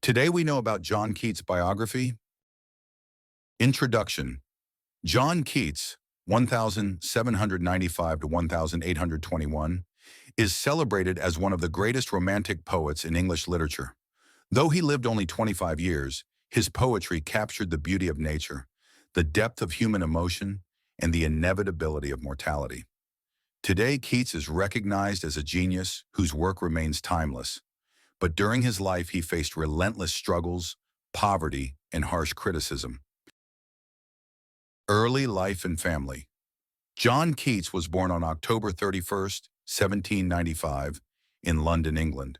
Today we know about John Keats' biography. Introduction. John Keats, 1795 to 1821, is celebrated as one of the greatest romantic poets in English literature. Though he lived only 25 years, his poetry captured the beauty of nature, the depth of human emotion, and the inevitability of mortality. Today, Keats is recognized as a genius whose work remains timeless. But during his life, he faced relentless struggles, poverty, and harsh criticism. Early life and family. John Keats was born on October 31st, 1795, in London, England.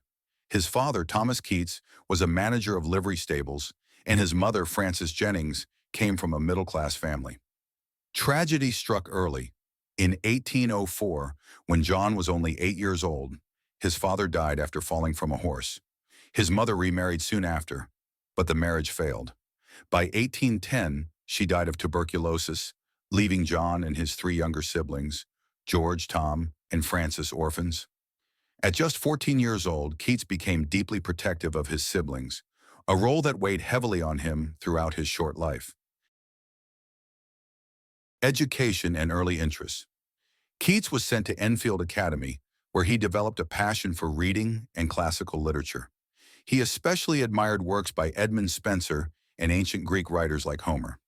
His father, Thomas Keats, was a manager of livery stables, and his mother, Frances Jennings, came from a middle-class family. Tragedy struck early. In 1804, when John was only 8 years old, his father died after falling from a horse. His mother remarried soon after, but the marriage failed. By 1810, she died of tuberculosis, leaving John and his 3 younger siblings, George, Tom, and Frances, orphans. At just 14 years old, Keats became deeply protective of his siblings, a role that weighed heavily on him throughout his short life. Education and early interests. Keats was sent to Enfield Academy, where he developed a passion for reading and classical literature. He especially admired works by Edmund Spenser and ancient Greek writers like Homer.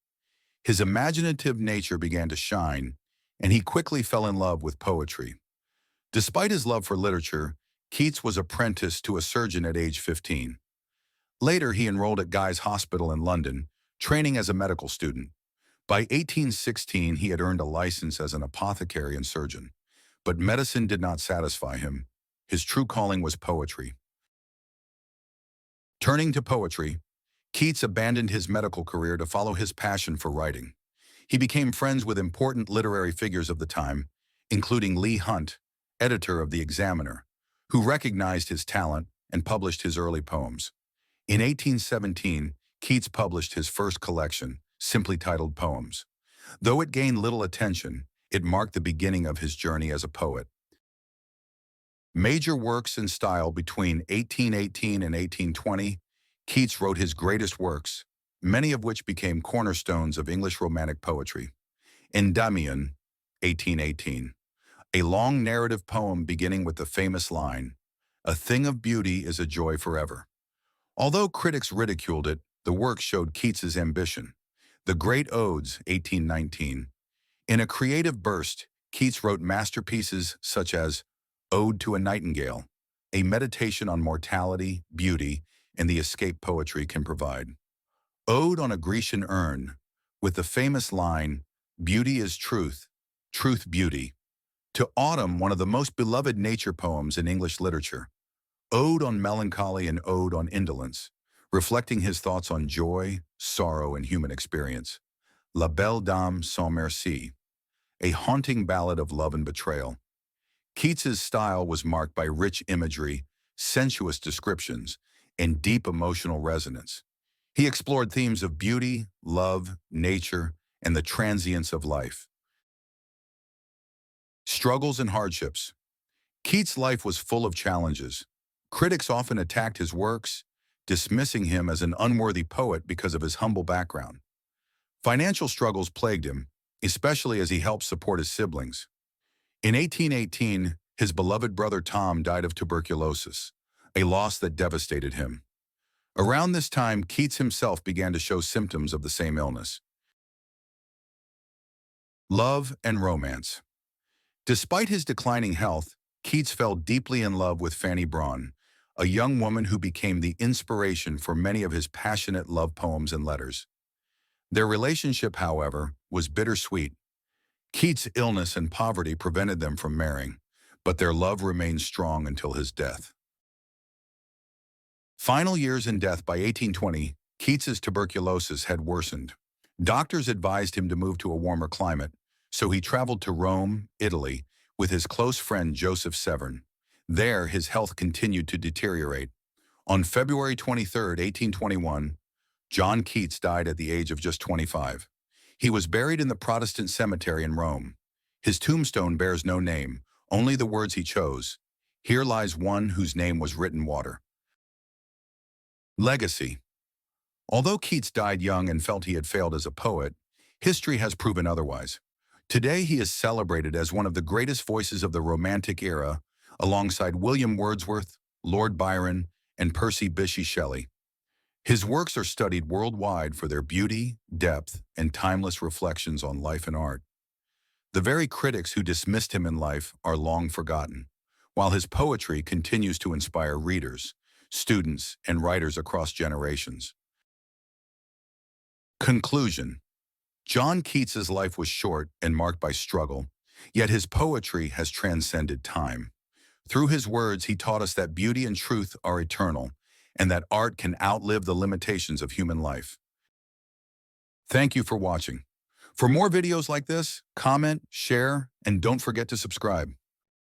His imaginative nature began to shine, and he quickly fell in love with poetry. Despite his love for literature, Keats was apprenticed to a surgeon at age 15. Later, he enrolled at Guy's Hospital in London, training as a medical student. By 1816, he had earned a license as an apothecary and surgeon. But medicine did not satisfy him. His true calling was poetry. Turning to poetry, Keats abandoned his medical career to follow his passion for writing. He became friends with important literary figures of the time, including Leigh Hunt, editor of The Examiner, who recognized his talent and published his early poems. In 1817, Keats published his first collection, simply titled Poems. Though it gained little attention, it marked the beginning of his journey as a poet. Major works and style. Between 1818 and 1820, Keats wrote his greatest works, many of which became cornerstones of English Romantic poetry. Endymion, 1818, a long narrative poem beginning with the famous line, "A thing of beauty is a joy forever." Although critics ridiculed it, the work showed Keats's ambition. The Great Odes, 1819. In a creative burst, Keats wrote masterpieces such as Ode to a Nightingale, a meditation on mortality, beauty, and the escape poetry can provide. Ode on a Grecian Urn, with the famous line, "Beauty is truth, truth beauty." To Autumn, one of the most beloved nature poems in English literature. Ode on Melancholy and Ode on Indolence, reflecting his thoughts on joy, sorrow, and human experience. La Belle Dame sans Merci, a haunting ballad of love and betrayal. Keats's style was marked by rich imagery, sensuous descriptions, and deep emotional resonance. He explored themes of beauty, love, nature, and the transience of life. Struggles and hardships. Keats' life was full of challenges. Critics often attacked his works, dismissing him as an unworthy poet because of his humble background. Financial struggles plagued him, especially as he helped support his siblings. In 1818, his beloved brother Tom died of tuberculosis, a loss that devastated him. Around this time, Keats himself began to show symptoms of the same illness. Love and romance. Despite his declining health, Keats fell deeply in love with Fanny Brawne, a young woman who became the inspiration for many of his passionate love poems and letters. Their relationship, however, was bittersweet. Keats' illness and poverty prevented them from marrying, but their love remained strong until his death. Final years and death. By 1820, Keats's tuberculosis had worsened. Doctors advised him to move to a warmer climate, so he traveled to Rome, Italy, with his close friend Joseph Severn. There, his health continued to deteriorate. On February 23, 1821, John Keats died at the age of just 25. He was buried in the Protestant cemetery in Rome. His tombstone bears no name, only the words he chose. "Here lies one whose name was written water." Legacy. Although Keats died young and felt he had failed as a poet, history has proven otherwise. Today he is celebrated as one of the greatest voices of the Romantic era, alongside William Wordsworth, Lord Byron, and Percy Bysshe Shelley. His works are studied worldwide for their beauty, depth, and timeless reflections on life and art. The very critics who dismissed him in life are long forgotten, while his poetry continues to inspire readers, students, and writers across generations. Conclusion. John Keats's life was short and marked by struggle, yet his poetry has transcended time. Through his words, he taught us that beauty and truth are eternal, and that art can outlive the limitations of human life. Thank you for watching. For more videos like this, comment, share, and don't forget to subscribe.